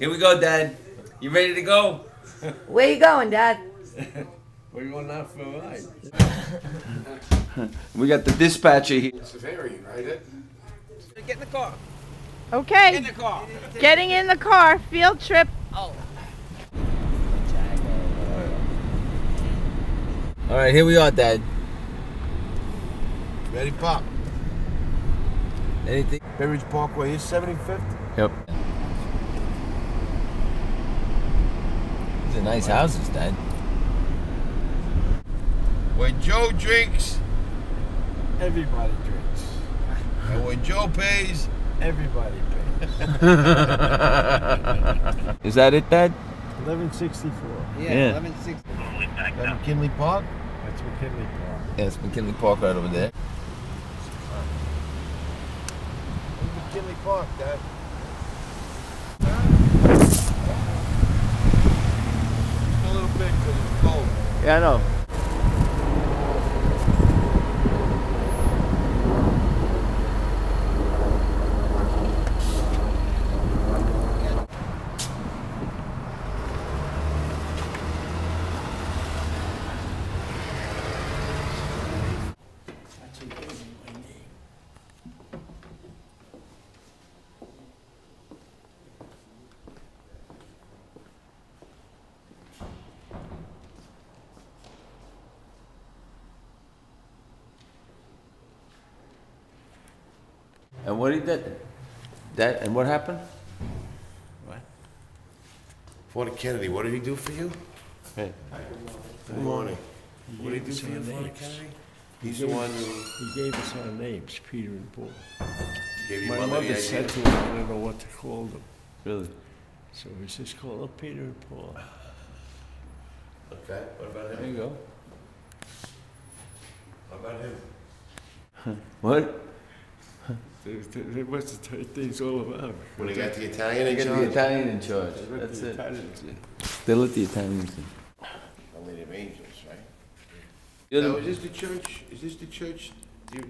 Here we go, Dad. You ready to go? Where you going, Dad? We're going out for a ride. We got the dispatcher here. It's a ferry, right? Get in the car. Okay. Get in the car. Getting in the car. Field trip. Oh. All right, here we are, Dad. Ready, Pop? Anything? Bay Ridge Parkway is 75th. Yep. These are nice houses, Dad. When Joe drinks, Everybody drinks. and when Joe pays, Everybody pays. Is that it, Dad? 1164. Yeah. 1160. that McKinley Park. That's McKinley Park. Yeah, it's McKinley Park right over there. McKinley Park, Dad. A little bit because it's cold. Yeah, I know. And what did that and what happened? What? Father Kennedy, what did he do for you? Hey. Good morning. What did he do for you, Father Kennedy? He's the one who He gave us our names, Peter and Paul. gave you My mother the mother said idea. to him, I don't know what to call them. Really? So he says, call them Peter and Paul. Okay, what about There him? you go. What about him? What? What's the thing's all about? When he got the Italian in They got the charge? Italian in charge. Let That's the it. Italians in. They let the Italians in. Our Lady of Angels, right? You're Now, the- is this the church? Is this the church?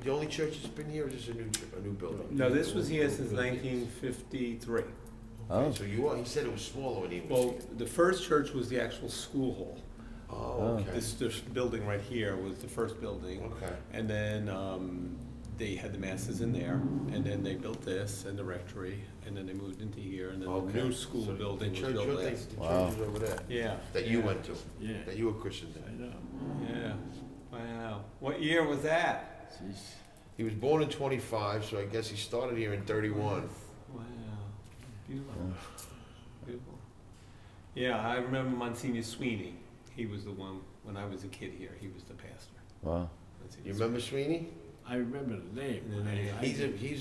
The only church that's been here, or is this a new building? No, this was here since 1953. Oh. So you are. He said it was smaller when he was Well, here. the first church was the actual school hall. Oh, okay. This building right here was the first building. Okay. And then they had the masses in there, and then they built this and the rectory, and then they moved into here, and then Okay. the new school So building the was church, built your there. thing- the Wow. church is over there. Yeah. That you went to. Yeah. That you were christened I in. know. Yeah. Wow. What year was that? Jeez. He was born in 25, so I guess he started here in 31. Wow. Beautiful. Beautiful. Yeah, I remember Monsignor Sweeney. He was the one, when I was a kid here, he was the pastor. Wow. Monsignor You remember Sweeney? I remember the name. And then He's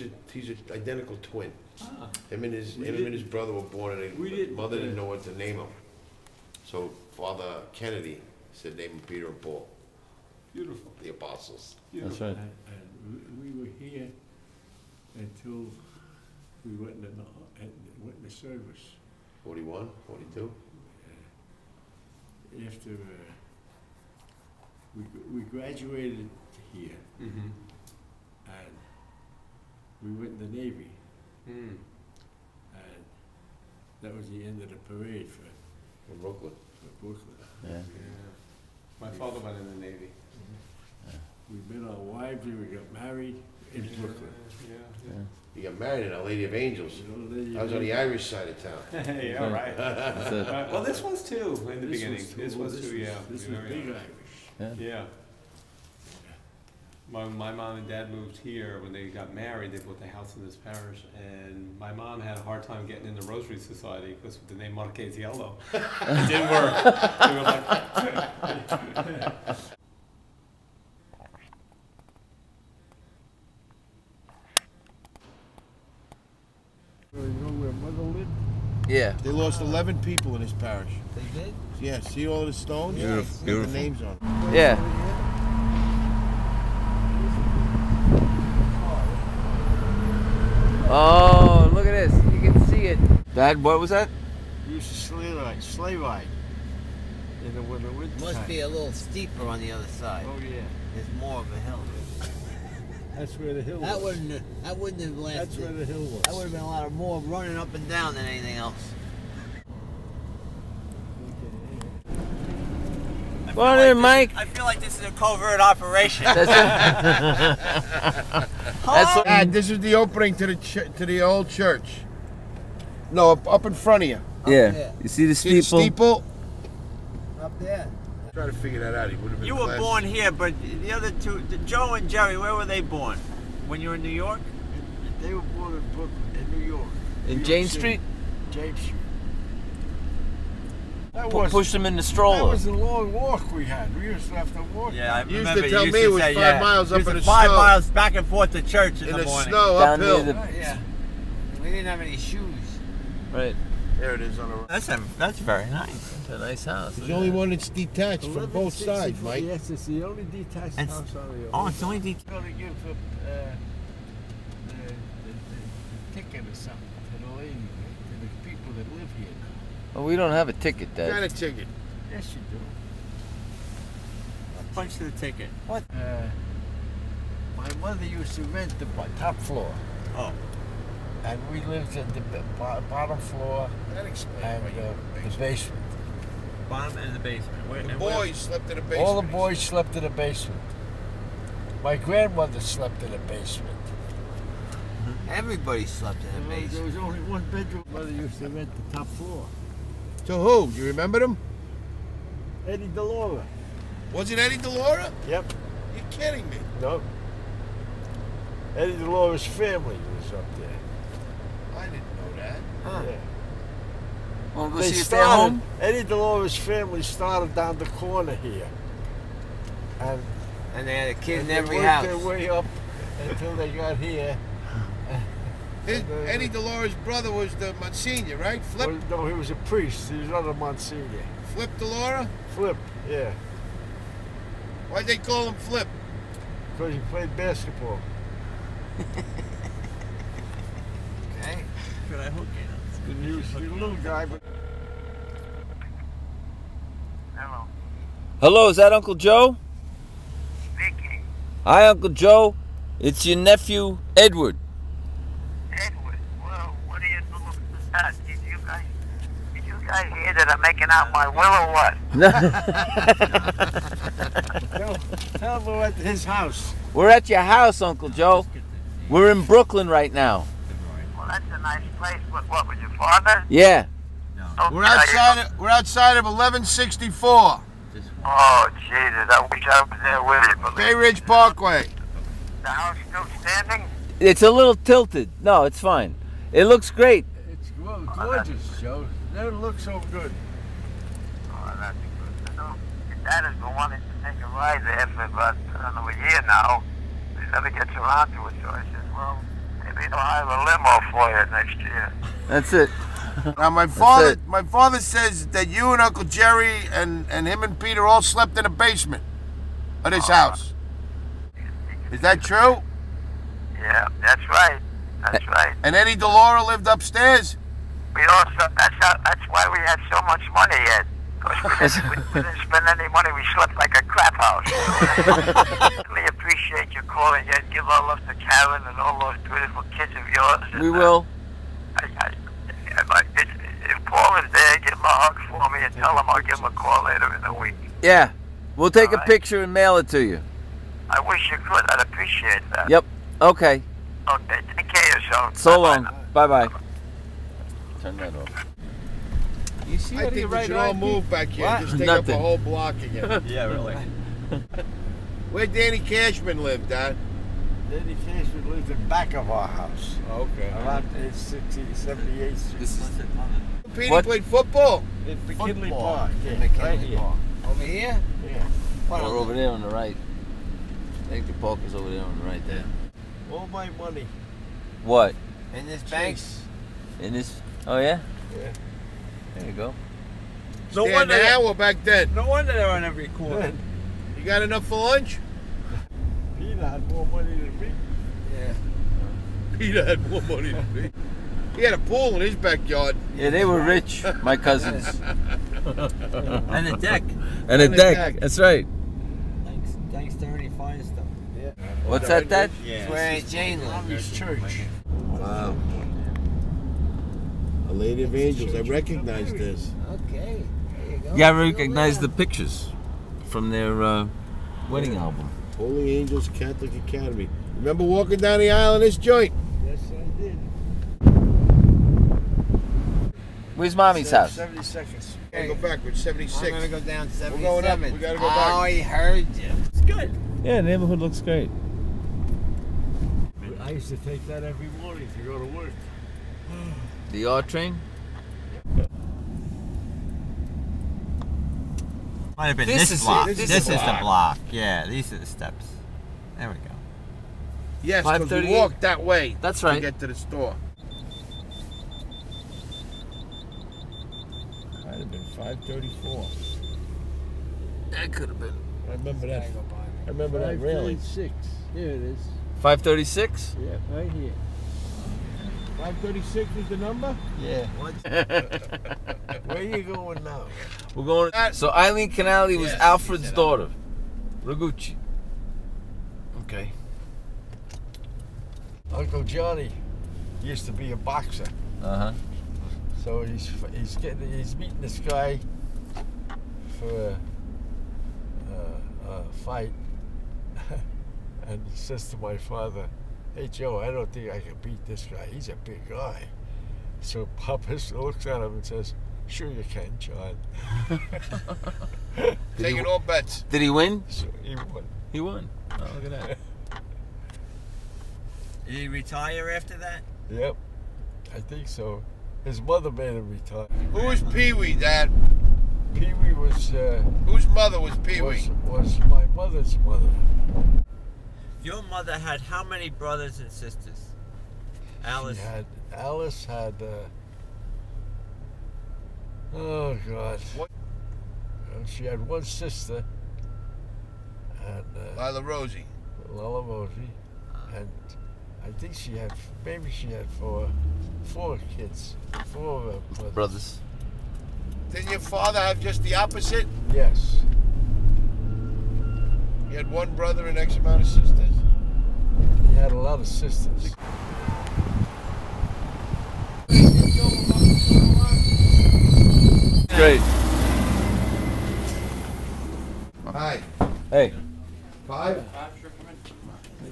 an identical twin. Ah. Him and his brother were born, and We his didn't, mother didn't know what to name him. So Father Kennedy said, name him Peter and Paul, Beautiful. the apostles. That's right. And we were here until we went in the service. 41, 42? After we graduated here, Mm-hmm. and we went in the Navy, Mm. and that was the end of the parade for In Brooklyn. Brooklyn. Yeah. Yeah. My father went in the Navy. We met our wives, we got married in Brooklyn. Yeah. He got married in Our Lady of Angels. You know, Lady I was on the Irish side of town. Yeah, right. That's it. Well, this was too in the This beginning. was This was too, yeah. This Yeah, was yeah. big Irish. Yeah. Yeah. My mom and dad moved here when they got married. They bought the house in this parish, and my mom had a hard time getting in the Rosary Society because with the name Marchesiello, it didn't work. They were like, You know where Mother lived? Yeah. They lost 11 people in this parish. They did? Yeah, see all of the stones? Beautiful, Got beautiful. the names on them. Yeah. Oh, look at this. You can see it. Dad, what was that? We used to sleigh ride in the winter Must be a little steeper on the other side. Oh yeah, There's more of a hill. that's where the hill That was. wouldn't have That's where lasted. the hill was. That would have been a lot of more running up and down than anything else. Go on in, Mike. I feel like this is a covert operation. That's what, Dad, this is the opening to the old church. No, up in front of you. yeah. there. You see the See the steeple? steeple? Up there. Try to figure that out. He would have been You were born here, but the other two, Joe and Jerry, where were they born? When you were in New York? They were born in Brooklyn, in New York. In Jane Street? James Street. That Push them in the that stroller. was a long walk we had. We used to have to walk. Yeah, I You used remember to tell me it was 5 miles up in the 5 snow. miles back and forth to church in In the the morning. snow, Down near uphill. the, Yeah. We didn't have any shoes. right. There it is on the right. That's very nice. It's a nice house. There's only one that's detached from both sides, Mike. Yes, it's the only detached And- house on the Oh, it's only We're gonna give the ticket or something to the lady, to the people that live here. Oh, we don't have a ticket, What kind Dad. of ticket? Yes, you do. punch the ticket. What? My mother used to rent the top floor, Oh, and we lived in the bottom floor That explains and why you were in the the basement. bottom and the basement. Where, The and where- boys slept in the basement. All the boys slept in the basement. My grandmother slept in the basement. Everybody slept in the There basement. was only one bedroom. Mother used to rent the top floor. To who? You remember them? Eddie DeLaura. Was it Eddie DeLaura? Yep. You're kidding me. No. Eddie DeLaura's family was up there. I didn't know that. Yeah. Want to go They see if they're started, home? Eddie DeLaura's family started down the corner here. And they had a kid in they every worked house. their way up until they got here. Eddie DeLaura's brother was the Monsignor, right? Flip? Well, no, he was a priest. He was not a Monsignor. Flip DeLaura? Flip, yeah. Why'd they call him Flip? Because he played basketball. Okay. Could I hook you? He was a little guy, but Hello. Hello, is that Uncle Joe? Speaking. Hi, Uncle Joe. It's your nephew, Edward. Edward. Well, what do you do with that? Did you guys hear that I'm making out my will or what? tell him we're at his house. We're at your house, Uncle Joe. We're in Brooklyn right now. Well, that's a nice place. What was your father? Yeah. Okay, We're outside of 1164. Oh, Jesus. I wish I was there with you. But Bay Ridge Parkway. the house still standing? It's a little tilted. No, it's fine. It looks great. It's gorgeous, Joe. Never looked so good. Oh, that's good. You know, your dad has been wanting to take a ride there for about, I don't know, a year now. He never gets around to it, so I said, well, maybe he'll hire a limo for you next year. That's it. Now my father says that you and Uncle Jerry and him and Peter all slept in the basement of this house. Is that true? Yeah, that's right. That's right. And Eddie DeLaura lived upstairs? We also, that's why we had so much money yet. Because we didn't spend any money. We slept like a crap house. Really appreciate you calling yet. Give our love to Karen and all those beautiful kids of yours. And, We will. If Paul is there, give him a hug for me and tell him I'll give him a call later in the week. Yeah. We'll take a All right. picture and mail it to you. I wish you could. I'd appreciate that. Yep. Okay. Okay, take care of yourself. So Bye-bye long. now. Bye-bye. Turn that off. You see I think we should all move back here and just take up a Nothing. whole block again. Yeah, really. Where Danny Cashman lived, Dad? Eddie Cashman lived in back of our house. Okay. Around 78th Street. This is Peter What? played football. In McKinley Park. Yeah, McKinley right here. Park. Over here? Yeah. or over there on the right. I think the poker's over there on the right there. All my money. What? In this bank? Chase. In this? Oh, yeah? Yeah. There you go. No Stand wonder, now or back then? no wonder they're on every corner. You got enough for lunch? Peter had more money than me. Yeah. Peter had more money than me. He had a pool in his backyard. Yeah, they were rich, my cousins. And a deck. And a And a deck. deck. That's right. Thanks to Ernie Firestone. Yeah. What's that, Dad? Yeah. That's where Aunt Jane lived. His church. Wow. A Lady of Angels. I recognize this. Okay. There you go. Yeah, I recognize the pictures. from their wedding album. Holy Angels Catholic Academy. Remember walking down the aisle in this joint? Yes, I did. Where's Mommy's house? 70 seconds. We'll go backwards, 76. I'm gonna go down 77. We're going up. We gotta go back. I heard you. It's good. Yeah, the neighborhood looks great. I used to take that every morning to go to work. The R train? Might have been This this is block. it. This, This is is the the block. Yeah, these are the steps. There we go. Yes, because we 538. walked that way. That's To right. get to the store. Might have been 5:34. That could have been. I remember that. I remember that railing. 5:36. Here it is. 536? Yeah, right here. 5:36 is the number? Yeah. Where are you going now? We're going. So Eileen Canali was Yes, Alfred's daughter. Ragucci. Okay. Uncle Johnny used to be a boxer, Uh-huh. so he's meeting this guy for a fight, and he says to my father, "Hey Joe, I don't think I can beat this guy. He's a big guy." So Papa looks at him and says, "Sure you can, John." Taking all bets. Did he win? So he won. He won. Oh, look at that. Did he retire after that? Yep, I think so. His mother made him retire. Who was Pee Wee, Dad? Pee Wee was Whose mother was Pee Wee? was my mother's mother. Your mother had how many brothers and sisters? Alice. Alice had oh God. What? She had one sister, and Lila Rosie. Lala Mosey, and I think she had four kids, four Brothers. Didn't your father have just the opposite? Yes. He had one brother and X amount of sisters? He had a lot of sisters. Great. Hi. Hey. 5?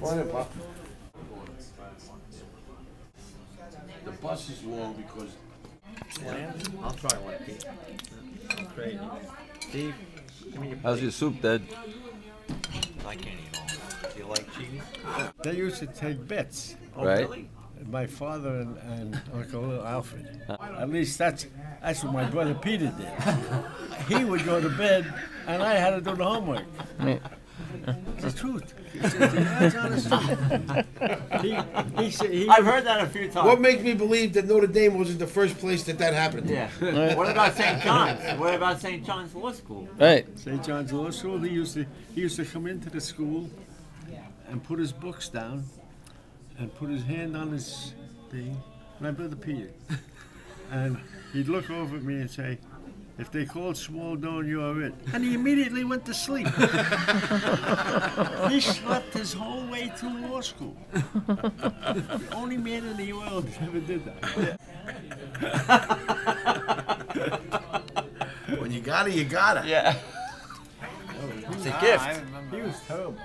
Morning, Pop. The bus is long because I'll try one, Pete. Great. Steve, give me your How's your soup, Dad? I can't eat all. Do you like cheese? They used to take bets. Right. Really? My father and Uncle Alfred. At least that's what my brother Peter did. He would go to bed, and I had to do the homework. It's the truth. It's honest truth. He said I've heard that a few times. what makes me believe that Notre Dame wasn't the first place that happened? Yeah. What about St. John's? What about St. John's Law School? Right. St. John's Law School. He used to come into the school and put his books down and put his hand on his thing. My brother Peter, and he'd look over at me and say, "If they called Smaldone, you're it." And he immediately went to sleep. He slept his whole way through law school. The only man in the world who ever did that. When you got it, you got it. Yeah. It's a gift. He was terrible.